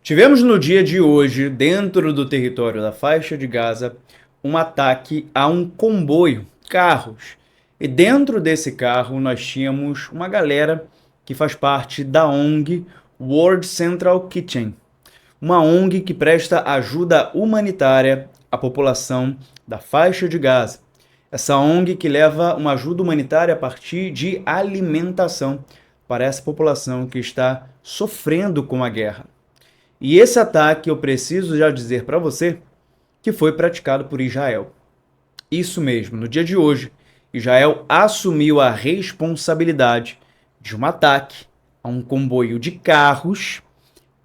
Tivemos no dia de hoje, dentro do território da faixa de Gaza, um ataque a um comboio, carros. E dentro desse carro nós tínhamos uma galera que faz parte da ONG World Central Kitchen, uma ONG que presta ajuda humanitária à população da faixa de Gaza. Essa ONG que leva uma ajuda humanitária a partir de alimentação para essa população que está sofrendo com a guerra. E esse ataque eu preciso já dizer para você que foi praticado por Israel. Isso mesmo, no dia de hoje, Israel assumiu a responsabilidade de um ataque a um comboio de carros,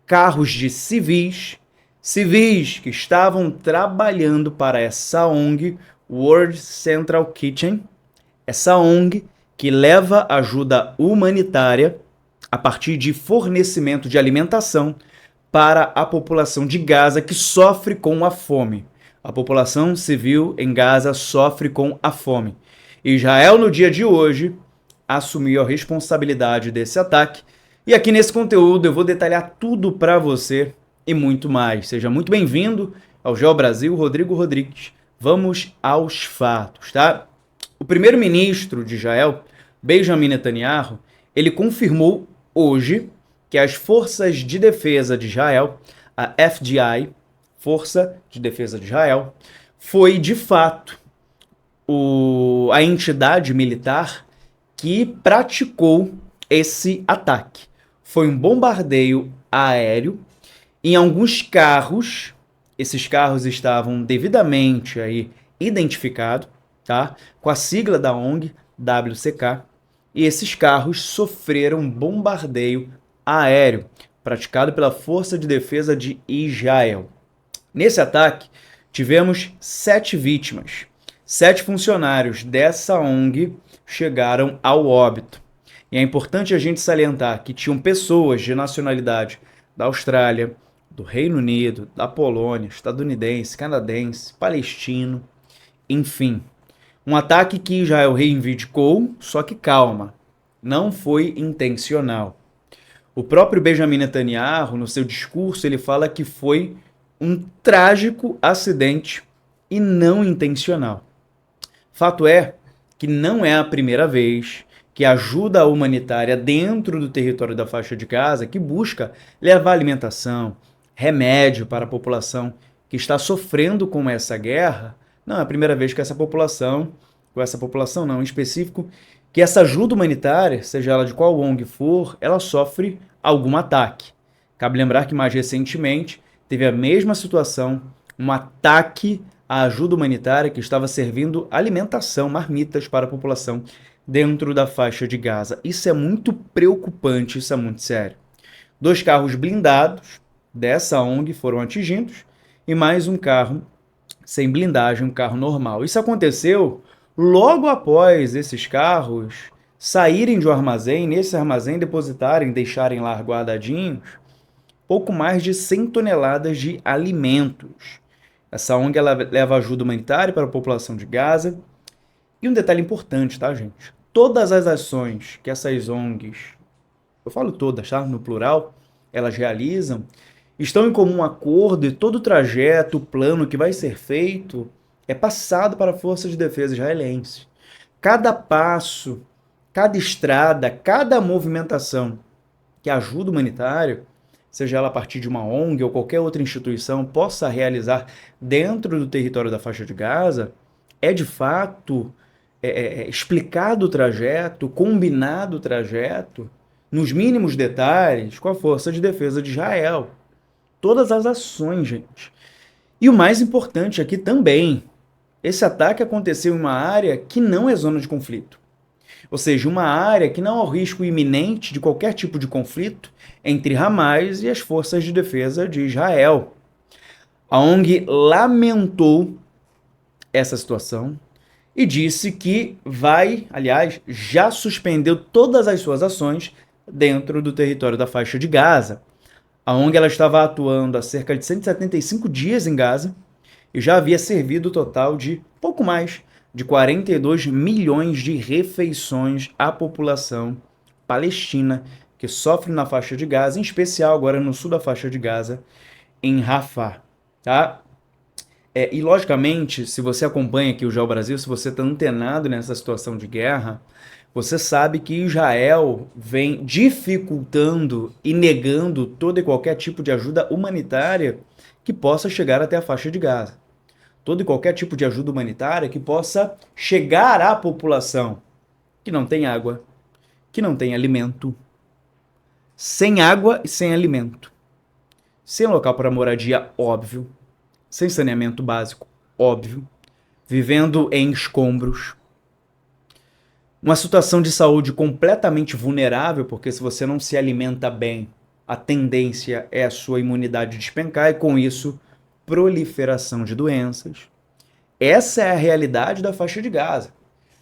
carros de civis, civis que estavam trabalhando para essa ONG, World Central Kitchen, essa ONG que leva ajuda humanitária a partir de fornecimento de alimentação para a população de Gaza que sofre com a fome. A população civil em Gaza sofre com a fome. Israel, no dia de hoje, assumiu a responsabilidade desse ataque. E aqui nesse conteúdo eu vou detalhar tudo para você e muito mais. Seja muito bem-vindo ao Geo Brasil, Rodrigo Rodrigues. Vamos aos fatos, tá? O primeiro-ministro de Israel, Benjamin Netanyahu, ele confirmou hoje que as Forças de Defesa de Israel, a FDI, Força de Defesa de Israel, foi de fato a entidade militar que praticou esse ataque. Foi um bombardeio aéreo em alguns carros. Esses carros estavam devidamente aí identificados, tá? Com a sigla da ONG, WCK, e esses carros sofreram bombardeio aéreo praticado pela Força de Defesa de Israel. Nesse ataque, tivemos 7 vítimas. 7 funcionários dessa ONG chegaram ao óbito. E é importante a gente salientar que tinham pessoas de nacionalidade da Austrália, do Reino Unido, da Polônia, estadunidense, canadense, palestino, enfim. Um ataque que Israel reivindicou, só que calma, não foi intencional. O próprio Benjamin Netanyahu, no seu discurso, ele fala que foi um trágico acidente e não intencional. Fato é que não é a primeira vez que a ajuda humanitária dentro do território da faixa de Gaza, que busca levar alimentação, remédio para a população que está sofrendo com essa guerra, não é a primeira vez que essa população não, em específico, que essa ajuda humanitária, seja ela de qual ONG for, ela sofre algum ataque. Cabe lembrar que mais recentemente teve a mesma situação, um ataque à ajuda humanitária que estava servindo alimentação, marmitas para a população dentro da faixa de Gaza. Isso é muito preocupante, isso é muito sério. 2 carros blindados dessa ONG foram atingidos e mais um carro sem blindagem, um carro normal. Isso aconteceu logo após esses carros saírem de um armazém, nesse armazém depositarem, deixarem lá guardadinhos, pouco mais de 100 toneladas de alimentos. Essa ONG ela leva ajuda humanitária para a população de Gaza. E um detalhe importante, tá, gente? Todas as ações que essas ONGs, eu falo todas, tá? No plural, elas realizam, estão em comum acordo e todo o trajeto, o plano que vai ser feito é passado para a Força de Defesa israelense. Cada passo, cada estrada, cada movimentação que a ajuda humanitária, seja ela a partir de uma ONG ou qualquer outra instituição, possa realizar dentro do território da faixa de Gaza, é de fato explicado o trajeto, combinado o trajeto, nos mínimos detalhes, com a Força de Defesa de Israel. Todas as ações, gente. E o mais importante aqui também, esse ataque aconteceu em uma área que não é zona de conflito. Ou seja, uma área que não há risco iminente de qualquer tipo de conflito entre Hamas e as forças de defesa de Israel. A ONG lamentou essa situação e disse que já suspendeu todas as suas ações dentro do território da faixa de Gaza. A ONG ela estava atuando há cerca de 175 dias em Gaza e já havia servido o total de pouco mais de 42 milhões de refeições à população palestina que sofrem na faixa de Gaza, em especial agora no sul da faixa de Gaza, em Rafah, tá? E logicamente, se você acompanha aqui o Geo Brasil, se você está antenado nessa situação de guerra, você sabe que Israel vem dificultando e negando todo e qualquer tipo de ajuda humanitária que possa chegar até a faixa de Gaza. Todo e qualquer tipo de ajuda humanitária que possa chegar à população que não tem água, que não tem alimento, sem água e sem alimento, sem local para moradia, óbvio, sem saneamento básico, óbvio, vivendo em escombros, uma situação de saúde completamente vulnerável, porque se você não se alimenta bem, a tendência é a sua imunidade despencar e, com isso, proliferação de doenças. Essa é a realidade da faixa de Gaza.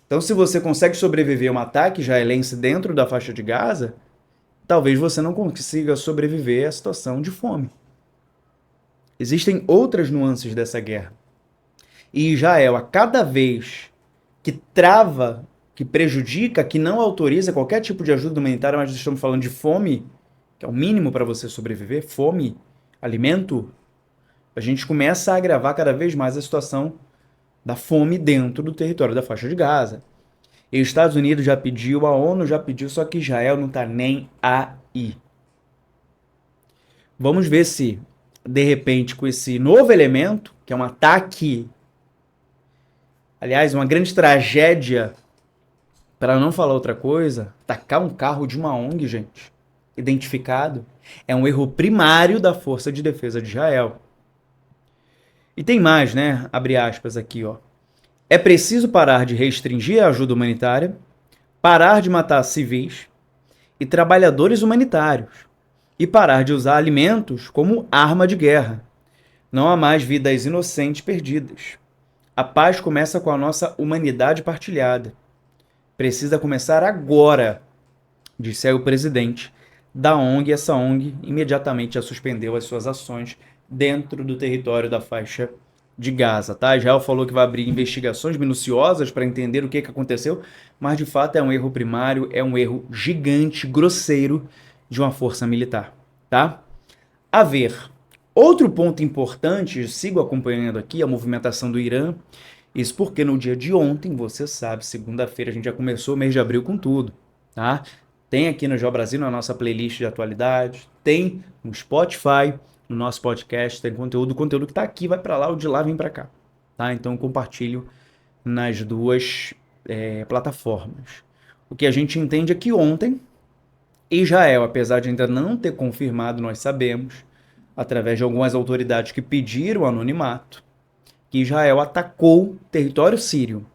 Então, se você consegue sobreviver a um ataque israelense dentro da faixa de Gaza, talvez você não consiga sobreviver à situação de fome. Existem outras nuances dessa guerra. E Israel, a cada vez que trava, que prejudica, que não autoriza qualquer tipo de ajuda humanitária, mas estamos falando de fome, que é o mínimo para você sobreviver, fome, alimento, a gente começa a agravar cada vez mais a situação da fome dentro do território da faixa de Gaza. E os Estados Unidos já pediu, a ONU já pediu, só que Israel não está nem aí. Vamos ver se, de repente, com esse novo elemento, que é um ataque, aliás, uma grande tragédia, para não falar outra coisa, atacar um carro de uma ONG, gente, identificado, é um erro primário da Força de Defesa de Israel. E tem mais, né? Abre aspas aqui, ó. É preciso parar de restringir a ajuda humanitária, parar de matar civis e trabalhadores humanitários, e parar de usar alimentos como arma de guerra. Não há mais vidas inocentes perdidas. A paz começa com a nossa humanidade partilhada. Precisa começar agora, disse aí o presidente da ONG. Essa ONG imediatamente já suspendeu as suas ações dentro do território da faixa de Gaza, tá? Israel falou que vai abrir investigações minuciosas para entender o que aconteceu, mas de fato é um erro primário, é um erro gigante, grosseiro de uma força militar, tá? A ver, outro ponto importante, sigo acompanhando aqui a movimentação do Irã, isso porque no dia de ontem, você sabe, segunda-feira a gente já começou o mês de abril com tudo, tá? Tem aqui no Geo Brasil, na nossa playlist de atualidades, tem no Spotify, no nosso podcast, tem conteúdo, o conteúdo que tá aqui vai para lá, o de lá vem para cá, tá? Então compartilho nas duas plataformas. O que a gente entende é que ontem, Israel, apesar de ainda não ter confirmado, nós sabemos, através de algumas autoridades que pediram anonimato, que Israel atacou território sírio,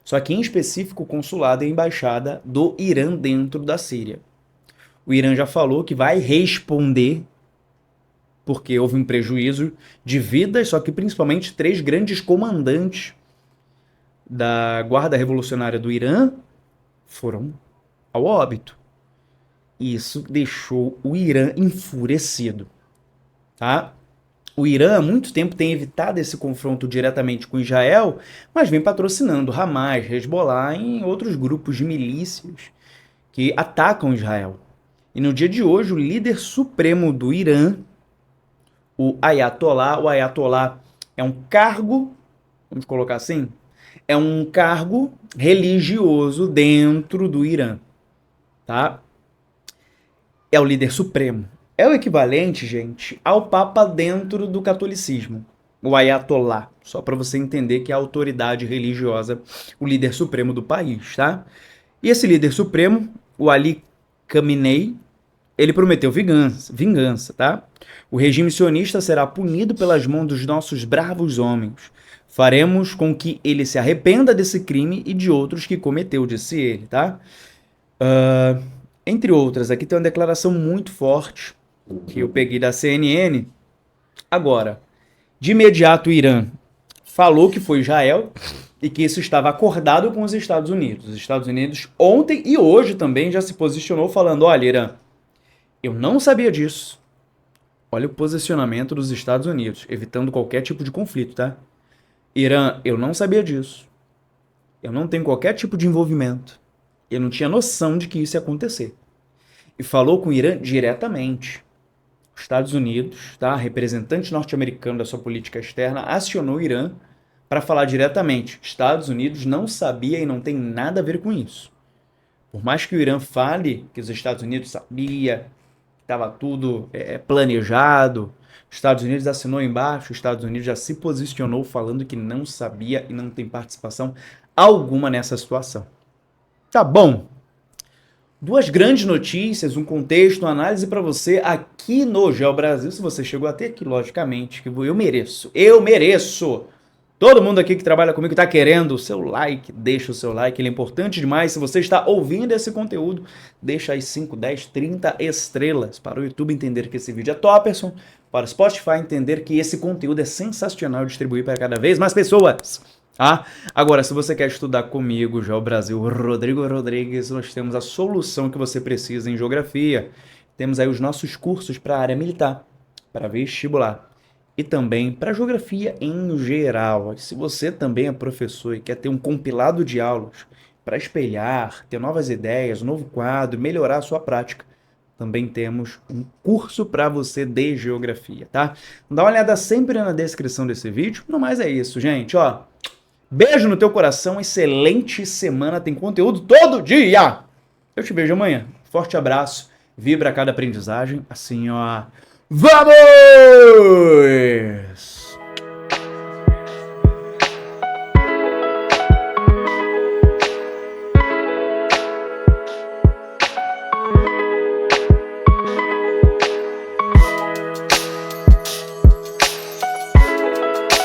só que em específico o consulado e a embaixada do Irã dentro da Síria. O Irã já falou que vai responder, porque houve um prejuízo de vidas, só que principalmente 3 grandes comandantes da Guarda Revolucionária do Irã foram ao óbito. Isso deixou o Irã enfurecido, tá? O Irã há muito tempo tem evitado esse confronto diretamente com Israel, mas vem patrocinando Hamas, Hezbollah e outros grupos de milícias que atacam Israel. E no dia de hoje, o líder supremo do Irã, o Ayatollah é um cargo, vamos colocar assim, é um cargo religioso dentro do Irã, tá? É o líder supremo. É o equivalente, gente, ao Papa dentro do catolicismo, o Ayatollah, só para você entender que é a autoridade religiosa, o líder supremo do país, tá? E esse líder supremo, o Ali Khamenei, ele prometeu vingança, tá? O regime sionista será punido pelas mãos dos nossos bravos homens. Faremos com que ele se arrependa desse crime e de outros que cometeu, disse ele, tá? Entre outras, aqui tem uma declaração muito forte que eu peguei da CNN. Agora, de imediato o Irã falou que foi Israel e que isso estava acordado com os Estados Unidos. Os Estados Unidos ontem e hoje também já se posicionou falando, olha, Irã, eu não sabia disso. Olha o posicionamento dos Estados Unidos, evitando qualquer tipo de conflito, tá? Irã, eu não sabia disso. Eu não tenho qualquer tipo de envolvimento. Eu não tinha noção de que isso ia acontecer. e falou com o Irã diretamente. Os Estados Unidos, tá, representante norte-americano da sua política externa, acionou o Irã para falar diretamente. Estados Unidos não sabia e não tem nada a ver com isso. Por mais que o Irã fale que os Estados Unidos sabia, que estava tudo planejado, os Estados Unidos assinou embaixo, os Estados Unidos já se posicionou falando que não sabia e não tem participação alguma nessa situação. Tá bom. Duas grandes notícias, um contexto, uma análise para você aqui no Geo Brasil. Se você chegou até aqui, logicamente, que eu mereço. Eu mereço! Todo mundo aqui que trabalha comigo está querendo o seu like, deixa o seu like, ele é importante demais. Se você está ouvindo esse conteúdo, deixa aí 5, 10, 30 estrelas para o YouTube entender que esse vídeo é topperson, para o Spotify entender que esse conteúdo é sensacional, distribuir para cada vez mais pessoas. Ah, agora, se você quer estudar comigo, já o Brasil, Rodrigo Rodrigues, nós temos a solução que você precisa em geografia. Temos aí os nossos cursos para a área militar, para vestibular e também para geografia em geral. Se você também é professor e quer ter um compilado de aulas para espelhar, ter novas ideias, um novo quadro, melhorar a sua prática, também temos um curso para você de geografia, tá? Dá uma olhada sempre na descrição desse vídeo. No mais é isso, gente, ó. Beijo no teu coração, excelente semana, tem conteúdo todo dia! Eu te vejo amanhã. Forte abraço, vibra cada aprendizagem, assim ó. Vamos!